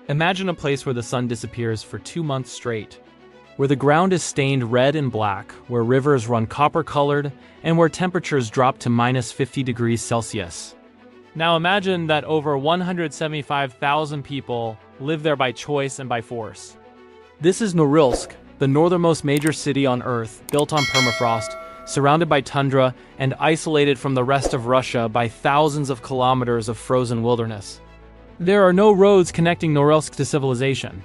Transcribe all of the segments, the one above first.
Imagine a place where the sun disappears for 2 months straight, where the ground is stained red and black, where rivers run copper-colored, and where temperatures drop to minus 50 degrees Celsius. Now imagine that over 175,000 people live there by choice and by force. This is Norilsk, the northernmost major city on Earth, built on permafrost, surrounded by tundra, and isolated from the rest of Russia by thousands of kilometers of frozen wilderness. There are no roads connecting Norilsk to civilization.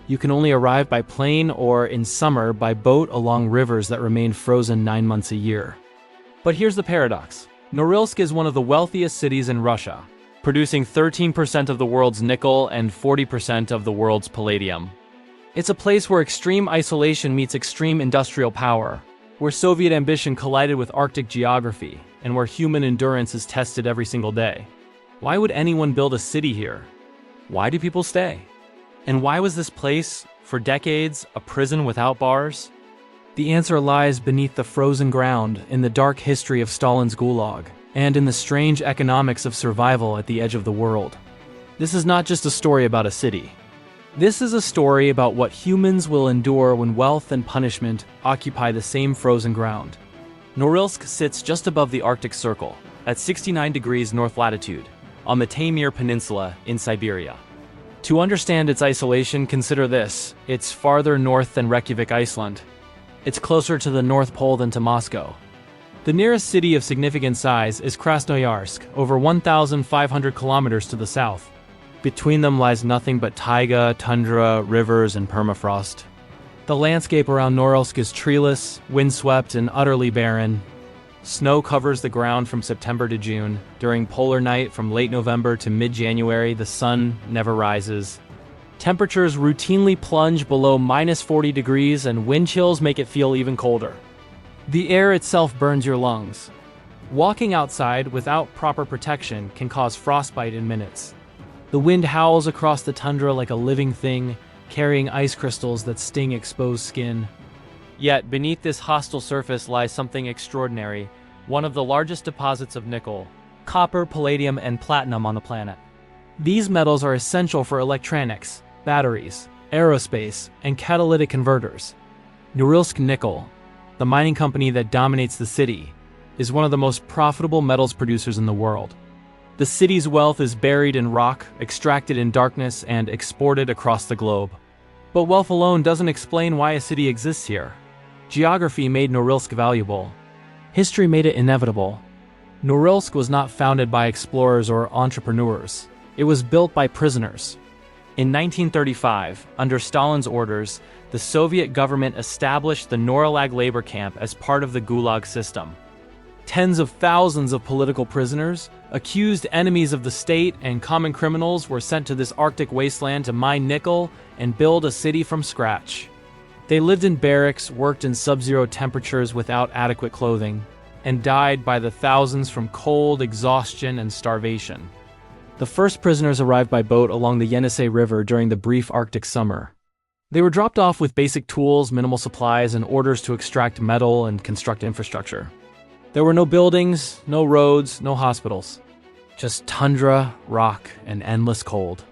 You can only arrive by plane or, in summer, by boat along rivers that remain frozen 9 months a year. But here's the paradox. Norilsk is one of the wealthiest cities in Russia, producing 13% of the world's nickel and 40% of the world's palladium. It's a place where extreme isolation meets extreme industrial power, where Soviet ambition collided with Arctic geography, and where human endurance is tested every single day. Why would anyone build a city here? Why do people stay? And why was this place, for decades, a prison without bars? The answer lies beneath the frozen ground, in the dark history of Stalin's Gulag, and in the strange economics of survival at the edge of the world. This is not just a story about a city. This is a story about what humans will endure when wealth and punishment occupy the same frozen ground. Norilsk sits just above the Arctic Circle, at 69 degrees north latitude, on the Taimyr Peninsula in Siberia. To understand its isolation, consider this: it's farther north than Reykjavik, Iceland. It's closer to the North Pole than to Moscow. The nearest city of significant size is Krasnoyarsk, over 1,500 kilometers to the south. Between them lies nothing but taiga, tundra, rivers, and permafrost. The landscape around Norilsk is treeless, windswept, and utterly barren. Snow covers the ground from September to June. During polar night from late November to mid-January, the sun never rises. Temperatures routinely plunge below minus 40 degrees, and wind chills make it feel even colder. The air itself burns your lungs. Walking outside without proper protection can cause frostbite in minutes. The wind howls across the tundra like a living thing, carrying ice crystals that sting exposed skin. Yet, beneath this hostile surface lies something extraordinary, one of the largest deposits of nickel, copper, palladium, and platinum on the planet. These metals are essential for electronics, batteries, aerospace, and catalytic converters. Norilsk Nickel, the mining company that dominates the city, is one of the most profitable metals producers in the world. The city's wealth is buried in rock, extracted in darkness, and exported across the globe. But wealth alone doesn't explain why a city exists here. Geography made Norilsk valuable. History made it inevitable. Norilsk was not founded by explorers or entrepreneurs. It was built by prisoners. In 1935, under Stalin's orders, the Soviet government established the Norilsk labor camp as part of the Gulag system. Tens of thousands of political prisoners, accused enemies of the state, and common criminals were sent to this Arctic wasteland to mine nickel and build a city from scratch. They lived in barracks, worked in sub-zero temperatures without adequate clothing, and died by the thousands from cold, exhaustion, and starvation. The first prisoners arrived by boat along the Yenisei River during the brief Arctic summer. They were dropped off with basic tools, minimal supplies, and orders to extract metal and construct infrastructure. There were no buildings, no roads, no hospitals. Just tundra, rock, and endless cold.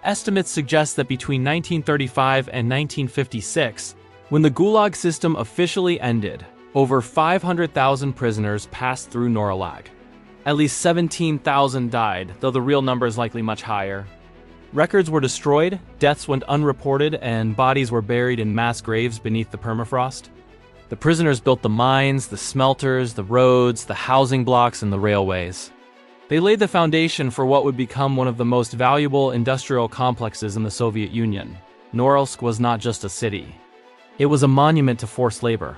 Estimates suggest that between 1935 and 1956, when the Gulag system officially ended, over 500,000 prisoners passed through Norilsk. At least 17,000 died, though the real number is likely much higher. Records were destroyed, deaths went unreported, and bodies were buried in mass graves beneath the permafrost. The prisoners built the mines, the smelters, the roads, the housing blocks, and the railways. They laid the foundation for what would become one of the most valuable industrial complexes in the Soviet Union. Norilsk was not just a city. It was a monument to forced labor.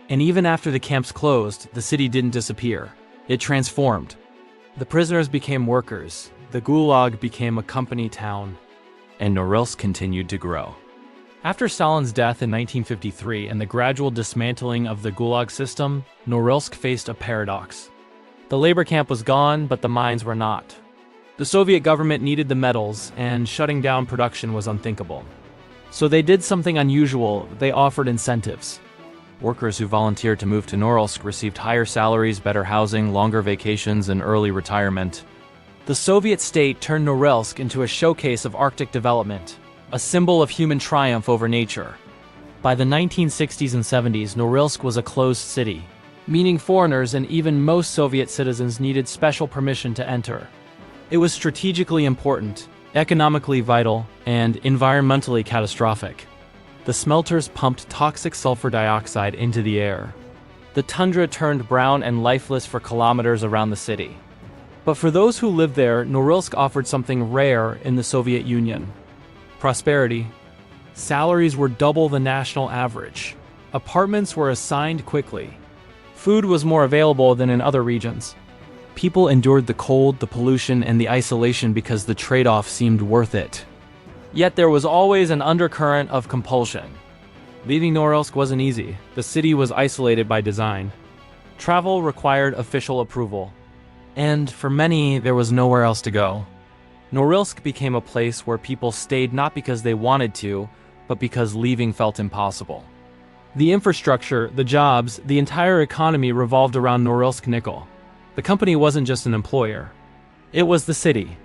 And even after the camps closed, the city didn't disappear. It transformed. The prisoners became workers, the Gulag became a company town, and Norilsk continued to grow. After Stalin's death in 1953 and the gradual dismantling of the Gulag system, Norilsk faced a paradox. The labor camp was gone, but the mines were not. The Soviet government needed the metals, and shutting down production was unthinkable. So they did something unusual: they offered incentives. Workers who volunteered to move to Norilsk received higher salaries, better housing, longer vacations, and early retirement. The Soviet state turned Norilsk into a showcase of Arctic development, a symbol of human triumph over nature. By the 1960s and 70s, Norilsk was a closed city, meaning foreigners and even most Soviet citizens needed special permission to enter. It was strategically important, economically vital, and environmentally catastrophic. The smelters pumped toxic sulfur dioxide into the air. The tundra turned brown and lifeless for kilometers around the city. But for those who lived there, Norilsk offered something rare in the Soviet Union: prosperity. Salaries were double the national average. Apartments were assigned quickly. Food was more available than in other regions. People endured the cold, the pollution, and the isolation because the trade-off seemed worth it. Yet there was always an undercurrent of compulsion. Leaving Norilsk wasn't easy. The city was isolated by design. Travel required official approval. And for many, there was nowhere else to go. Norilsk became a place where people stayed not because they wanted to, but because leaving felt impossible. The infrastructure, the jobs, the entire economy revolved around Norilsk Nickel. The company wasn't just an employer. It was the city.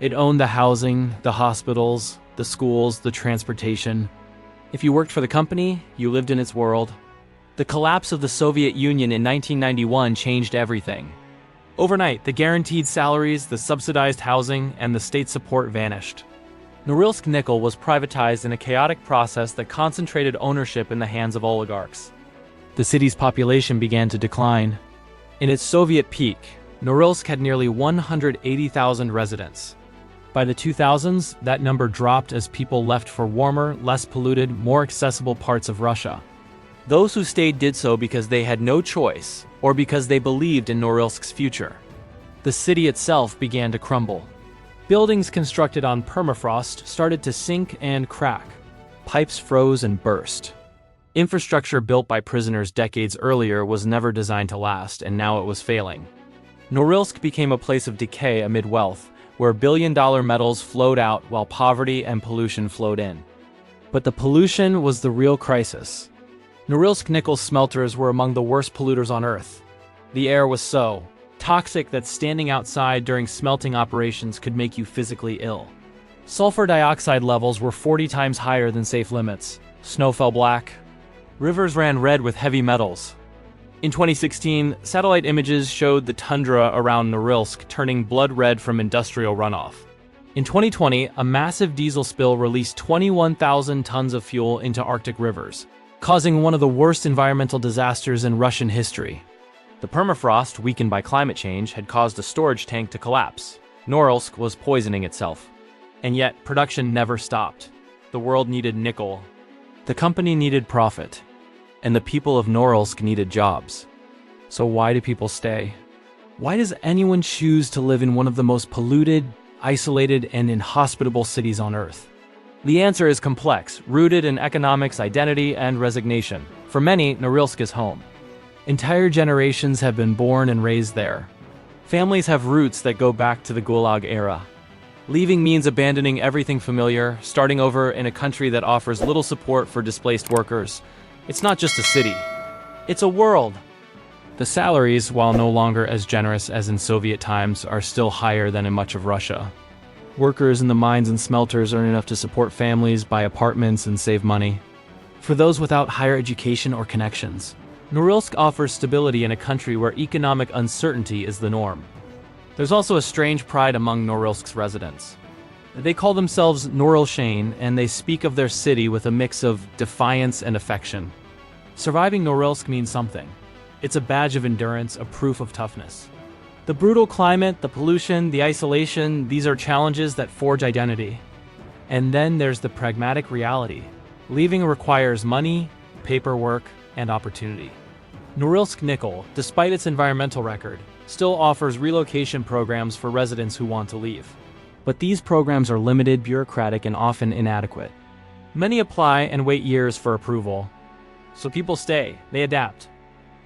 It owned the housing, the hospitals, the schools, the transportation. If you worked for the company, you lived in its world. The collapse of the Soviet Union in 1991 changed everything. Overnight, the guaranteed salaries, the subsidized housing, and the state support vanished. Norilsk Nickel was privatized in a chaotic process that concentrated ownership in the hands of oligarchs. The city's population began to decline. In its Soviet peak, Norilsk had nearly 180,000 residents. By the 2000s, that number dropped as people left for warmer, less polluted, more accessible parts of Russia. Those who stayed did so because they had no choice, or because they believed in Norilsk's future. The city itself began to crumble. Buildings constructed on permafrost started to sink and crack. Pipes froze and burst. Infrastructure built by prisoners decades earlier was never designed to last, and now it was failing. Norilsk became a place of decay amid wealth, where billion-dollar metals flowed out while poverty and pollution flowed in. But the pollution was the real crisis. Norilsk nickel smelters were among the worst polluters on Earth. The air was so toxic that standing outside during smelting operations could make you physically ill. Sulfur dioxide levels were 40 times higher than safe limits. Snow fell black. Rivers ran red with heavy metals. In 2016, satellite images showed the tundra around Norilsk turning blood red from industrial runoff. In 2020, a massive diesel spill released 21,000 tons of fuel into Arctic rivers, causing one of the worst environmental disasters in Russian history. The permafrost, weakened by climate change, had caused a storage tank to collapse. Norilsk was poisoning itself. And yet, production never stopped. The world needed nickel. The company needed profit. And the people of Norilsk needed jobs. So why do people stay? Why does anyone choose to live in one of the most polluted, isolated, and inhospitable cities on Earth? The answer is complex, rooted in economics, identity, and resignation. For many, Norilsk is home. Entire generations have been born and raised there. Families have roots that go back to the Gulag era. Leaving means abandoning everything familiar, starting over in a country that offers little support for displaced workers. It's not just a city. It's a world. The salaries, while no longer as generous as in Soviet times, are still higher than in much of Russia. Workers in the mines and smelters earn enough to support families, buy apartments, and save money. For those without higher education or connections, Norilsk offers stability in a country where economic uncertainty is the norm. There's also a strange pride among Norilsk's residents. They call themselves Norilshain, and they speak of their city with a mix of defiance and affection. Surviving Norilsk means something. It's a badge of endurance, a proof of toughness. The brutal climate, the pollution, the isolation, these are challenges that forge identity. And then there's the pragmatic reality. Leaving requires money, paperwork, and opportunity. Norilsk Nickel, despite its environmental record, still offers relocation programs for residents who want to leave. But these programs are limited, bureaucratic, and often inadequate. Many apply and wait years for approval. So people stay, they adapt.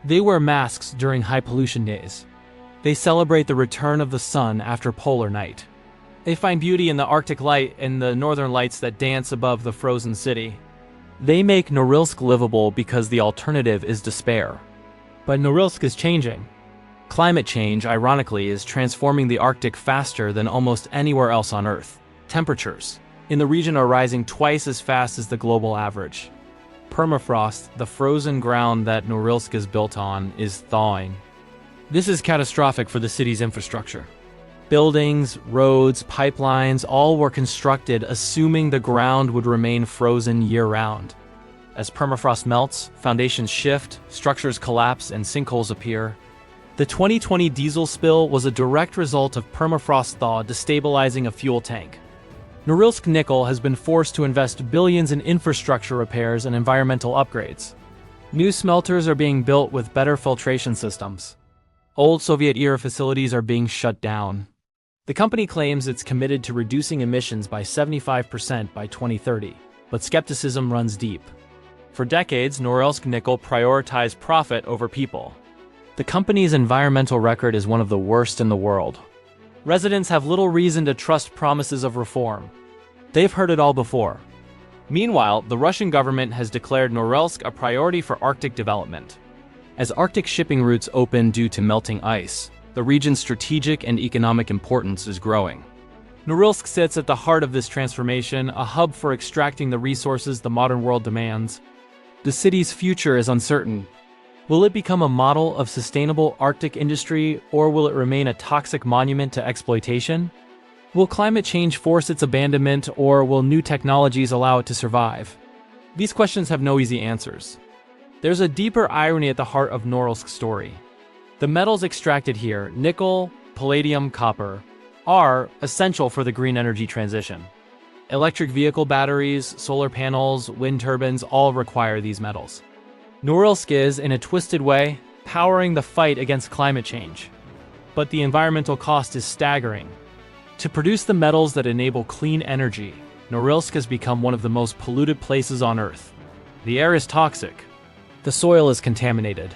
They wear masks during high pollution days. They celebrate the return of the sun after polar night. They find beauty in the Arctic light and the northern lights that dance above the frozen city. They make Norilsk livable because the alternative is despair. But Norilsk is changing. Climate change, ironically, is transforming the Arctic faster than almost anywhere else on Earth. Temperatures in the region are rising twice as fast as the global average. Permafrost, the frozen ground that Norilsk is built on, is thawing. This is catastrophic for the city's infrastructure. Buildings, roads, pipelines, all were constructed assuming the ground would remain frozen year-round. As permafrost melts, foundations shift, structures collapse, and sinkholes appear. The 2020 diesel spill was a direct result of permafrost thaw destabilizing a fuel tank. Norilsk Nickel has been forced to invest billions in infrastructure repairs and environmental upgrades. New smelters are being built with better filtration systems. Old Soviet-era facilities are being shut down. The company claims it's committed to reducing emissions by 75% by 2030, but skepticism runs deep. For decades, Norilsk Nickel prioritized profit over people. The company's environmental record is one of the worst in the world. Residents have little reason to trust promises of reform. They've heard it all before. Meanwhile, the Russian government has declared Norilsk a priority for Arctic development. As Arctic shipping routes open due to melting ice, the region's strategic and economic importance is growing. Norilsk sits at the heart of this transformation, a hub for extracting the resources the modern world demands. The city's future is uncertain. Will it become a model of sustainable Arctic industry, or will it remain a toxic monument to exploitation? Will climate change force its abandonment, or will new technologies allow it to survive? These questions have no easy answers. There's a deeper irony at the heart of Norilsk's story. The metals extracted here, nickel, palladium, copper, are essential for the green energy transition. Electric vehicle batteries, solar panels, wind turbines all require these metals. Norilsk is, in a twisted way, powering the fight against climate change. But the environmental cost is staggering. To produce the metals that enable clean energy, Norilsk has become one of the most polluted places on Earth. The air is toxic. The soil is contaminated.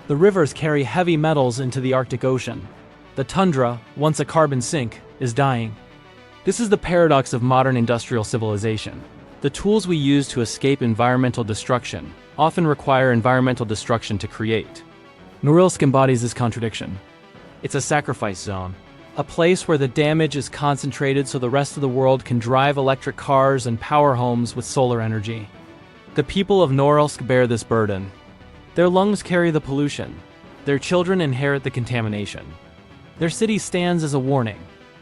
The rivers carry heavy metals into the Arctic Ocean. The tundra, once a carbon sink, is dying. This is the paradox of modern industrial civilization. The tools we use to escape environmental destruction often require environmental destruction to create. Norilsk embodies this contradiction. It's a sacrifice zone, a place where the damage is concentrated so the rest of the world can drive electric cars and power homes with solar energy. The people of Norilsk bear this burden. Their lungs carry the pollution. Their children inherit the contamination. Their city stands as a warning.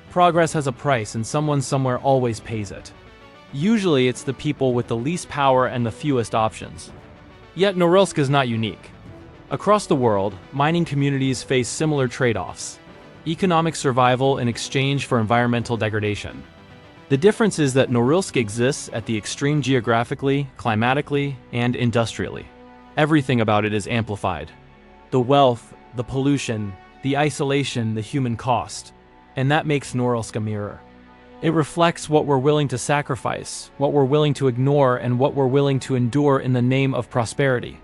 Progress has a price, and someone somewhere always pays it. Usually it's the people with the least power and the fewest options. Yet Norilsk is not unique. Across the world, mining communities face similar trade-offs: economic survival in exchange for environmental degradation. The difference is that Norilsk exists at the extreme geographically, climatically, and industrially. Everything about it is amplified. The wealth, the pollution, the isolation, the human cost. And that makes Norilsk a mirror. It reflects what we're willing to sacrifice, what we're willing to ignore, and what we're willing to endure in the name of prosperity.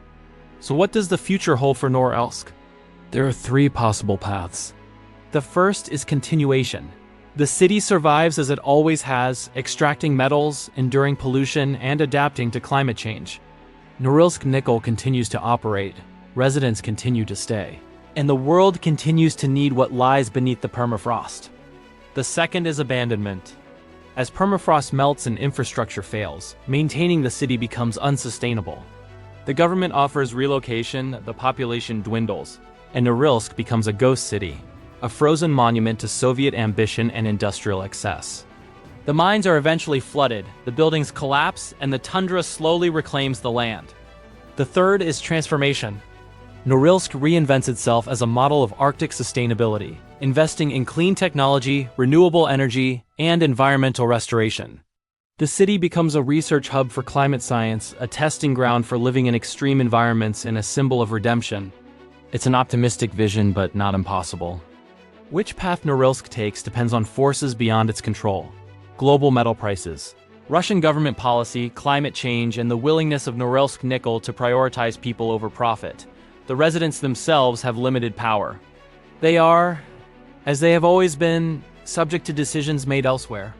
So what does the future hold for Norilsk? There are three possible paths. The first is continuation. The city survives as it always has, extracting metals, enduring pollution, and adapting to climate change. Norilsk Nickel continues to operate, residents continue to stay, and the world continues to need what lies beneath the permafrost. The second is abandonment. As permafrost melts and infrastructure fails, maintaining the city becomes unsustainable. The government offers relocation, the population dwindles, and Norilsk becomes a ghost city, a frozen monument to Soviet ambition and industrial excess. The mines are eventually flooded, the buildings collapse, and the tundra slowly reclaims the land. The third is transformation. Norilsk reinvents itself as a model of Arctic sustainability, investing in clean technology, renewable energy, and environmental restoration. The city becomes a research hub for climate science, a testing ground for living in extreme environments, and a symbol of redemption. It's an optimistic vision, but not impossible. Which path Norilsk takes depends on forces beyond its control. Global metal prices, Russian government policy, climate change, and the willingness of Norilsk Nickel to prioritize people over profit. The residents themselves have limited power. They are, as they have always been, subject to decisions made elsewhere.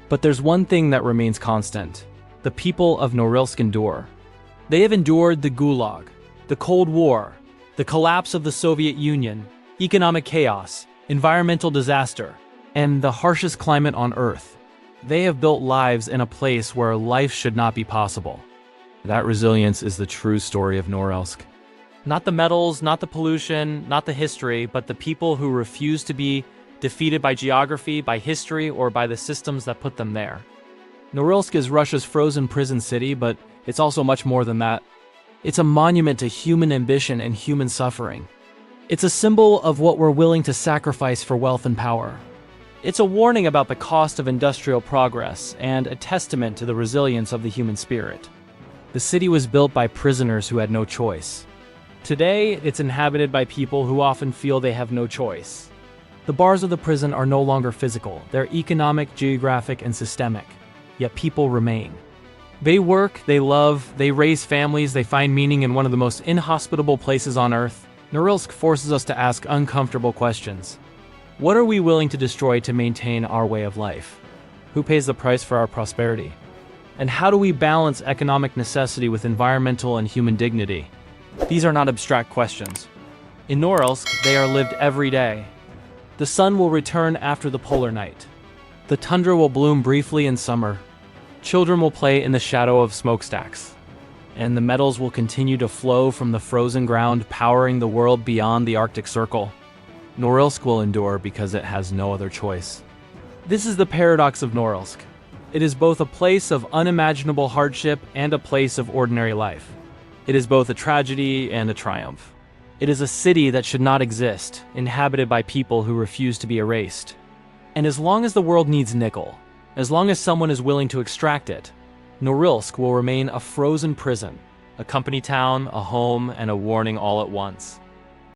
But there's one thing that remains constant. The people of Norilsk endure. They have endured the Gulag, the Cold War, the collapse of the Soviet Union, economic chaos, environmental disaster, and the harshest climate on Earth. They have built lives in a place where life should not be possible. That resilience is the true story of Norilsk. Not the metals, not the pollution, not the history, but the people who refuse to be defeated by geography, by history, or by the systems that put them there. Norilsk is Russia's frozen prison city, but it's also much more than that. It's a monument to human ambition and human suffering. It's a symbol of what we're willing to sacrifice for wealth and power. It's a warning about the cost of industrial progress and a testament to the resilience of the human spirit. The city was built by prisoners who had no choice. Today, it's inhabited by people who often feel they have no choice. The bars of the prison are no longer physical. They're economic, geographic, and systemic. Yet people remain. They work, they love, they raise families, they find meaning in one of the most inhospitable places on Earth. Norilsk forces us to ask uncomfortable questions. What are we willing to destroy to maintain our way of life? Who pays the price for our prosperity? And how do we balance economic necessity with environmental and human dignity? These are not abstract questions. In Norilsk, they are lived every day. The sun will return after the polar night. The tundra will bloom briefly in summer. Children will play in the shadow of smokestacks. And the metals will continue to flow from the frozen ground, powering the world beyond the Arctic Circle. Norilsk will endure because it has no other choice. This is the paradox of Norilsk. It is both a place of unimaginable hardship and a place of ordinary life. It is both a tragedy and a triumph. It is a city that should not exist, inhabited by people who refuse to be erased. And as long as the world needs nickel, as long as someone is willing to extract it, Norilsk will remain a frozen prison, a company town, a home, and a warning all at once.